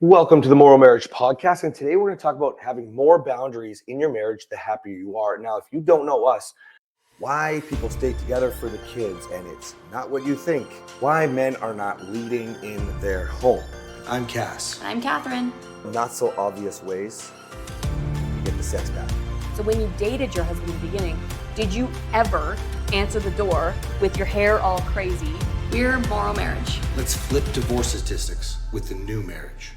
Welcome to the MorrowMarriage podcast, and today we're going to talk about having more boundaries in your marriage the happier you are. Now, if you don't know us, why people stay together for the kids, and it's not what you think. Why men are not leading in their home. I'm Cass. I'm Kathryn. Not so obvious ways to get the sex back. So when you dated your husband in the beginning, did you ever answer the door with your hair all crazy? We're MorrowMarriage. Let's flip divorce statistics with the new marriage.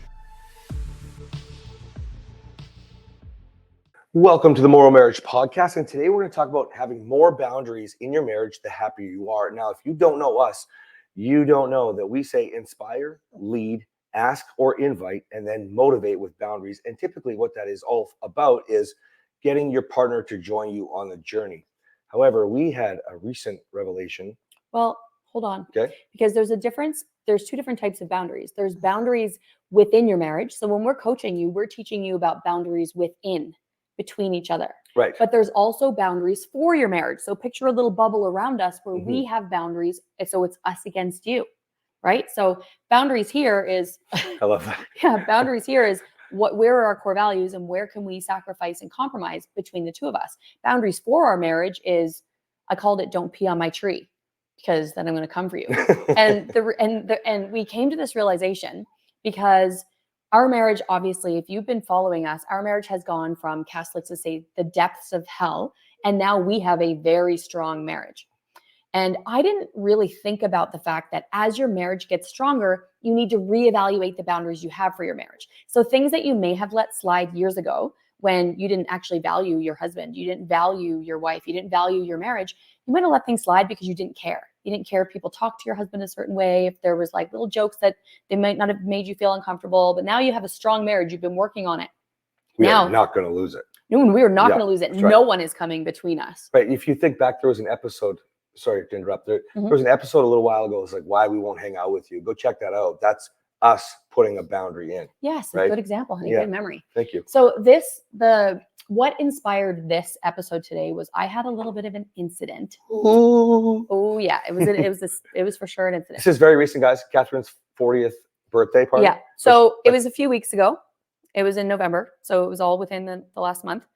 Welcome to the MorrowMarriage podcast, and today we're going to talk about having more boundaries in your marriage the happier you are. Now, if you don't know us, you don't know that we say inspire, lead, ask or invite, and then motivate with boundaries. And typically what that is all about is getting your partner to join you on the journey. However, we had a recent revelation. Well, hold on. Okay. Because there's a difference. There's two different types of boundaries. There's boundaries within your marriage. So when we're coaching you, we're teaching you about boundaries between each other. Right. But there's also boundaries for your marriage. So picture a little bubble around us where we have boundaries. And so it's us against you, right? So boundaries here is, I love that. Yeah, boundaries here is where are our core values and where can we sacrifice and compromise between the two of us? Boundaries for our marriage is, I called it don't pee on my tree because then I'm going to come for you. and we came to this realization because our marriage, obviously, if you've been following us, our marriage has gone from, Cass likes to say, the depths of hell, and now we have a very strong marriage. And I didn't really think about the fact that as your marriage gets stronger, you need to reevaluate the boundaries you have for your marriage. So things that you may have let slide years ago when you didn't actually value your husband, you didn't value your wife, you didn't value your marriage, you might have let things slide because you didn't care. You didn't care if people talked to your husband a certain way, if there was like little jokes that they might not have made you feel uncomfortable, but now you have a strong marriage. You've been working on it. We are not going to lose it. No, we are not going to lose it. No one is coming between us. Right. If you think back, there was an episode, sorry to interrupt, there was an episode a little while ago. It's like, why we won't hang out with you. Go check that out. That's us putting a boundary in. Yes, right? A good example, honey. Good memory. Thank you. So what inspired this episode today was I had a little bit of an incident. Oh yeah, it was for sure an incident. This is very recent, guys. Kathryn's 40th birthday party. Yeah. So it was a few weeks ago. It was in November, so it was all within the last month.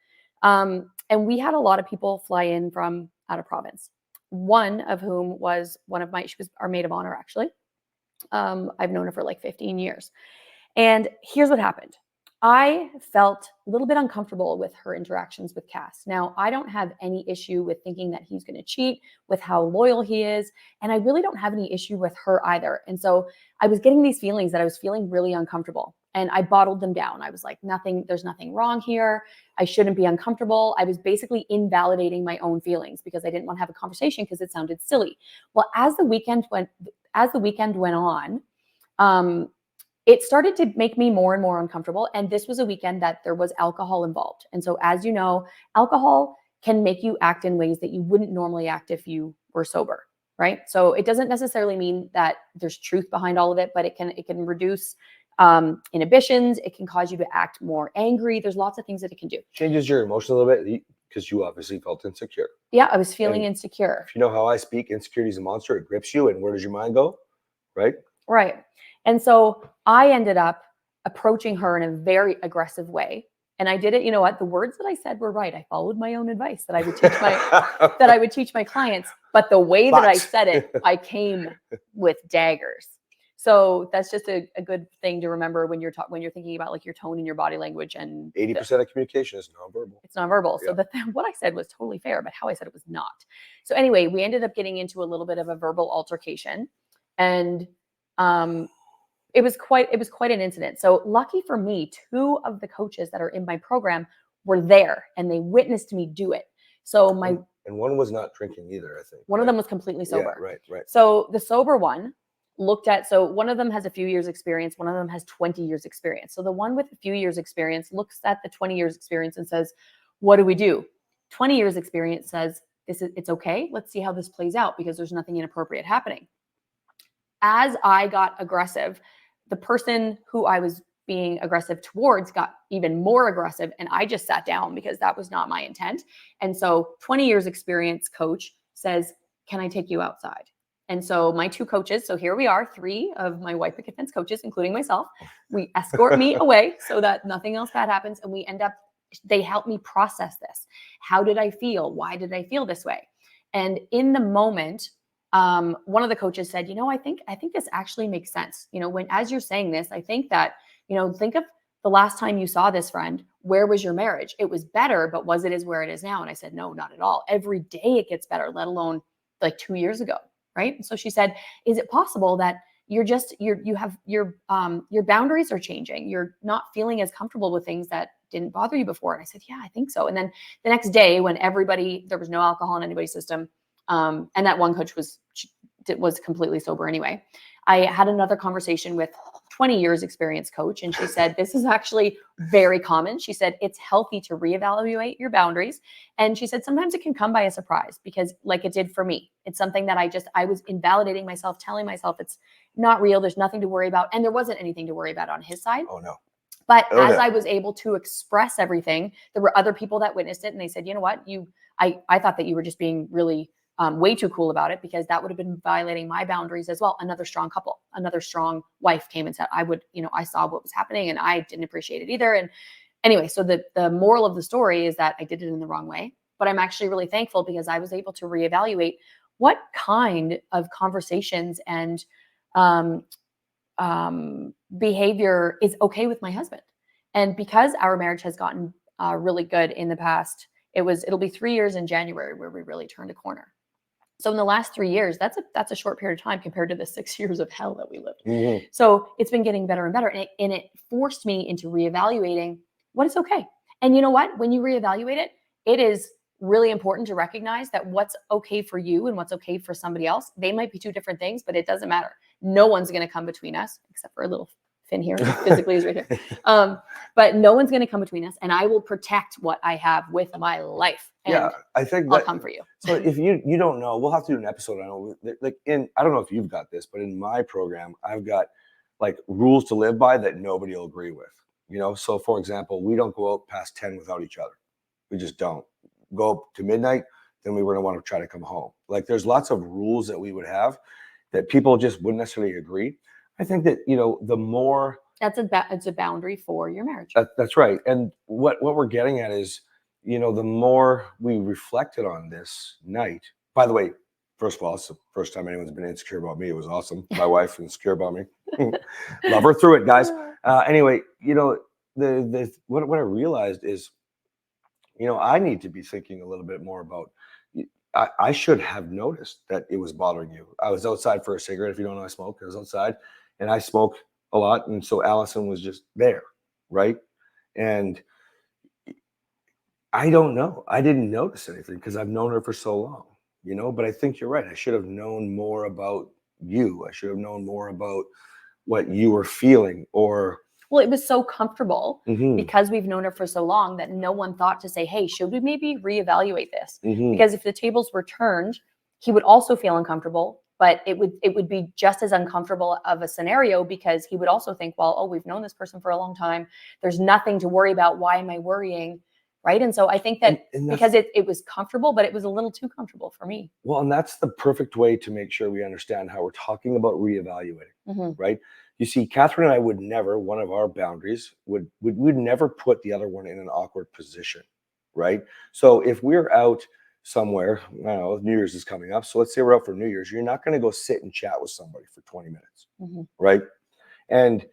And we had a lot of people fly in from out of province. One of whom was she was our maid of honor, actually. I've known her for like 15 years. And here's what happened. I felt a little bit uncomfortable with her interactions with Cass. Now, I don't have any issue with thinking that he's going to cheat, with how loyal he is. And I really don't have any issue with her either. And so I was getting these feelings that I was feeling really uncomfortable. And I bottled them down. I was like, there's nothing wrong here. I shouldn't be uncomfortable. I was basically invalidating my own feelings because I didn't want to have a conversation because it sounded silly. Well, as the weekend went on, it started to make me more and more uncomfortable. And this was a weekend that there was alcohol involved. And so, as you know, alcohol can make you act in ways that you wouldn't normally act if you were sober, right? So it doesn't necessarily mean that there's truth behind all of it, but it can reduce inhibitions. It can cause you to act more angry. There's lots of things that it can do. Changes your emotions a little bit because you obviously felt insecure. Yeah, I was feeling insecure. If you know how I speak, insecurity is a monster. It grips you. And where does your mind go? Right? Right. And so I ended up approaching her in a very aggressive way. And I did it, you know what? The words that I said were right. I followed my own advice that I would teach my clients. But the way that I said it, I came with daggers. So that's just a good thing to remember when you're thinking about like your tone and your body language. And 80% of communication is nonverbal. It's nonverbal. So what I said was totally fair, but how I said it was not. So anyway, we ended up getting into a little bit of a verbal altercation, and it was quite an incident. So lucky for me, two of the coaches that are in my program were there and they witnessed me do it. So and one was not drinking either, I think. One of them was completely sober. Yeah, right. So the sober one one of them has a few years experience. One of them has 20 years experience. So the one with a few years experience looks at the 20 years experience and says, what do we do? 20 years experience says, it's okay. Let's see how this plays out because there's nothing inappropriate happening. As I got aggressive, the person who I was being aggressive towards got even more aggressive, and I just sat down because that was not my intent. And so 20 years experience coach says, can I take you outside? And so my two coaches, so here we are, 3 of my White Picket Fence coaches, including myself, we escort me away so that nothing else bad happens. And we end up, they help me process this. How did I feel? Why did I feel this way? And in the moment, one of the coaches said, I think this actually makes sense. When, as you're saying this, I think that, think of the last time you saw this friend, where was your marriage? It was better, but was it as where it is now? And I said, no, not at all. Every day it gets better, let alone like 2 years ago. Right. And so she said, is it possible that your boundaries are changing? You're not feeling as comfortable with things that didn't bother you before. And I said, yeah, I think so. And then the next day when there was no alcohol in anybody's system, and that one coach was completely sober anyway, I had another conversation with 20 years experience coach. And she said, this is actually very common. She said, it's healthy to reevaluate your boundaries. And she said, sometimes it can come by a surprise because like it did for me, it's something that I was invalidating myself, telling myself it's not real. There's nothing to worry about. And there wasn't anything to worry about on his side. Oh no. But as I was able to express everything, there were other people that witnessed it. And they said, you know what, I thought that you were just being really way too cool about it, because that would have been violating my boundaries as well. Another strong couple, another strong wife came and said, I saw what was happening and I didn't appreciate it either. And anyway, so the moral of the story is that I did it in the wrong way, but I'm actually really thankful because I was able to reevaluate what kind of conversations and behavior is okay with my husband. And because our marriage has gotten really good in the past, it'll be 3 years in January where we really turned a corner. So in the last 3 years, that's a short period of time compared to the 6 years of hell that we lived. Mm-hmm. So it's been getting better and better. And it forced me into reevaluating what is okay. And you know what? When you reevaluate it, it is really important to recognize that what's okay for you and what's okay for somebody else, they might be two different things, but it doesn't matter. No one's going to come between us, except for a little Finn here, physically is right here. But no one's going to come between us, and I will protect what I have with my life. And I think I'll come for you. So if you don't know, we'll have to do an episode on it. I don't know if you've got this, but in my program, I've got like rules to live by that nobody will agree with. So for example, we don't go out past 10 without each other. We just don't go up to midnight. Then we were going to want to try to come home. Like there's lots of rules that we would have that people just wouldn't necessarily agree. I think that, the more it's a boundary for your marriage. That's right. And what we're getting at is, the more we reflected on this night, by the way, first of all, it's the first time anyone's been insecure about me. It was awesome. My wife insecure about me. Love her through it, guys. Anyway, what I realized is, I need to be thinking a little bit more about, I should have noticed that it was bothering you. I was outside for a cigarette. If you don't know, I smoke. I was outside and I smoke a lot. And so Allison was just there. Right. And I don't know. I didn't notice anything because I've known her for so long, but I think you're right. I should have known more about you. I should have known more about what you were feeling Well, it was so comfortable because we've known her for so long that no one thought to say, hey, should we maybe reevaluate this? Because if the tables were turned, he would also feel uncomfortable, but it would be just as uncomfortable of a scenario because he would also think, well, oh, we've known this person for a long time. There's nothing to worry about. Why am I worrying? Right. And so I think that because it was comfortable, but it was a little too comfortable for me. Well, and that's the perfect way to make sure we understand how we're talking about reevaluating, right? You see, Kathryn and I would never, one of our boundaries would never put the other one in an awkward position, right? So if we're out somewhere, I don't know, New Year's is coming up. So let's say we're out for New Year's. You're not going to go sit and chat with somebody for 20 minutes, right? And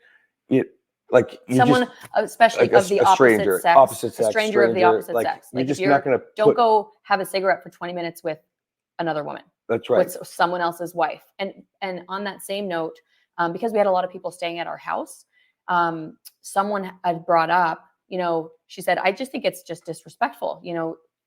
someone, especially of the opposite sex, a stranger of the opposite sex. You're just not going to don't go have a cigarette for 20 minutes with another woman. That's right. With someone else's wife. And on that same note, because we had a lot of people staying at our house, someone had brought up, she said, I just think it's just disrespectful.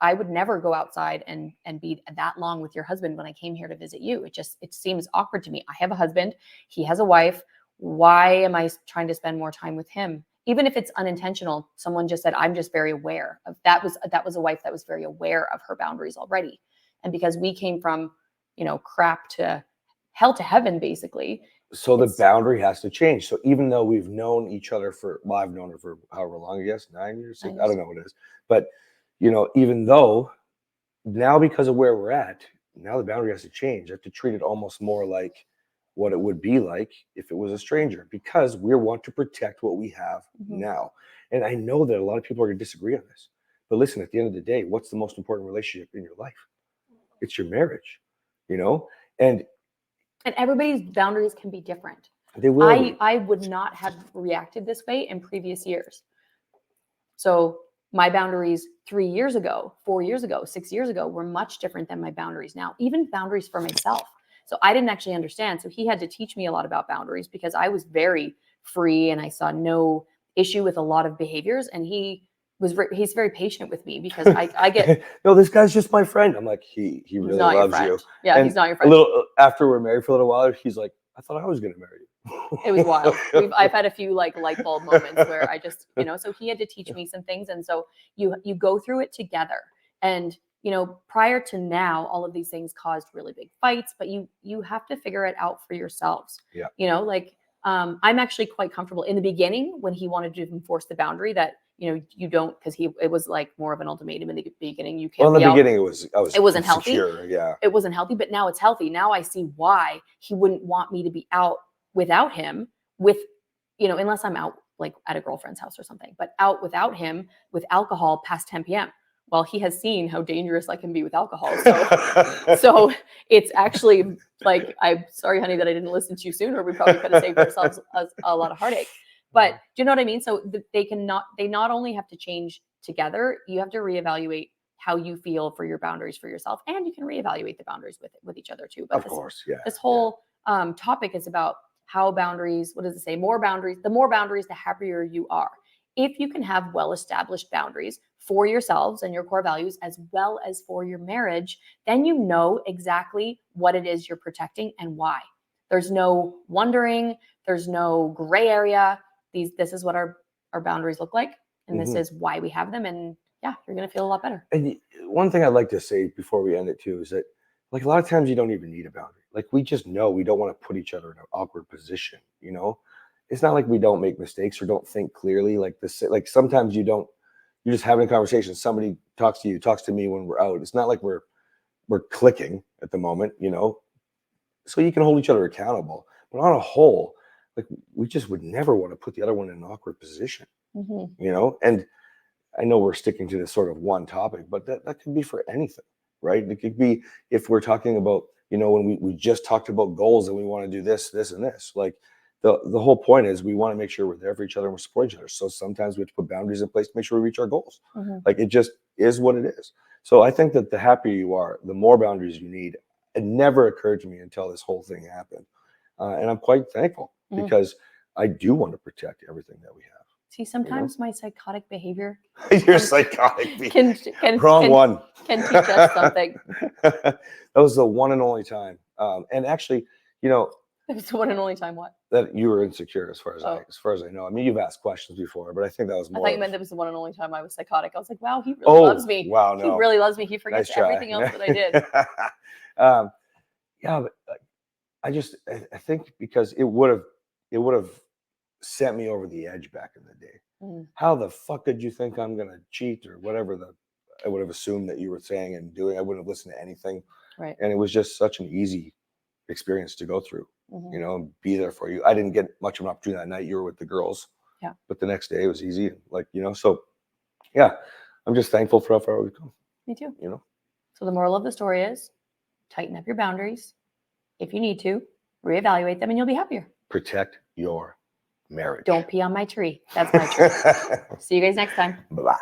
I would never go outside and be that long with your husband when I came here to visit you. It seems awkward to me. I have a husband. He has a wife. Why am I trying to spend more time with him? Even if it's unintentional, someone just said, I'm just very aware of that was a wife that was very aware of her boundaries already. And because we came from, crap to hell to heaven, basically. So the boundary has to change. So even though we've known each other I've known her for however long, I guess, 9 years, 6, I don't know what it is. But, even though now because of where we're at, now the boundary has to change. I have to treat it almost more like what it would be like if it was a stranger, because we want to protect what we have now. And I know that a lot of people are going to disagree on this, but listen, at the end of the day, what's the most important relationship in your life? It's your marriage, you know? And everybody's boundaries can be different. they will be. I would not have reacted this way in previous years. So my boundaries 3 years ago, 4 years ago, 6 years ago were much different than my boundaries now, even boundaries for myself. So I didn't actually understand. So he had to teach me a lot about boundaries, because I was very free and I saw no issue with a lot of behaviors. And he's very patient with me, because I get no, this guy's just my friend. I'm like, he really not your loves friend. you. Yeah, And he's not your a friend. little after we're married for a little while, he's like, I thought I was going to marry you. It was wild. I've had a few like light bulb moments where I just, so he had to teach me some things. And so you go through it together. And, prior to now, all of these things caused really big fights, but you have to figure it out for yourselves. Yeah. I'm actually quite comfortable in the beginning when he wanted to enforce the boundary that, you don't, because it was like more of an ultimatum in the beginning. You can't. Well, in the beginning, it wasn't healthy. Yeah. It wasn't healthy, but now it's healthy. Now I see why he wouldn't want me to be out without him unless I'm out like at a girlfriend's house or something, but out without him with alcohol past 10 p.m. Well, he has seen how dangerous I can be with alcohol. So it's actually like, I'm sorry, honey, that I didn't listen to you sooner. We probably could have saved ourselves a lot of heartache. But do you know what I mean? So they not only have to change together, you have to reevaluate how you feel for your boundaries for yourself, and you can reevaluate the boundaries with each other too. But of course, yeah. This whole topic is about how boundaries, what does it say? The more boundaries, the happier you are. If you can have well-established boundaries for yourselves and your core values, as well as for your marriage, then you know exactly what it is you're protecting and why. There's no wondering, there's no gray area. This is what our boundaries look like, and this is why we have them. And yeah, you're going to feel a lot better. And one thing I'd like to say before we end it too is that, like, a lot of times you don't even need a boundary. Like, we just know we don't want to put each other in an awkward position. It's not like we don't make mistakes or don't think clearly. Like sometimes you're just having a conversation. Somebody talks to me when we're out. It's not like we're clicking at the moment, so you can hold each other accountable. But on a whole, like, we just would never want to put the other one in an awkward position, and I know we're sticking to this sort of one topic, but that could be for anything, right? It could be if we're talking about, when we just talked about goals and we want to do this, this, and this. Like, the whole point is we want to make sure we're there for each other and we support each other. So sometimes we have to put boundaries in place to make sure we reach our goals. Like, it just is what it is. So I think that the happier you are, the more boundaries you need. It never occurred to me until this whole thing happened. And I'm quite thankful because I do want to protect everything that we have. See, sometimes my psychotic behavior Your psychotic behavior. Can teach us something. That was the one and only time. And actually, it was the one and only time what? That you were insecure, as far as I know. I mean, you've asked questions before, but I think that was more. I thought you meant that was the one and only time I was psychotic. I was like, wow, he really loves me. Wow, no. He really loves me. He forgets everything else that I did. Yeah, but I think because it would have sent me over the edge back in the day. How the fuck did you think I'm gonna cheat or whatever? I would have assumed that you were saying and doing. I wouldn't have listened to anything. Right. And it was just such an easy experience to go through. And be there for you. I didn't get much of an opportunity that night. You were with the girls. Yeah. But the next day it was easy. Like, so yeah, I'm just thankful for how far we've come. Me too. So the moral of the story is tighten up your boundaries. If you need to, reevaluate them and you'll be happier. Protect your marriage. Don't pee on my tree. That's my tree. See you guys next time. Bye-bye.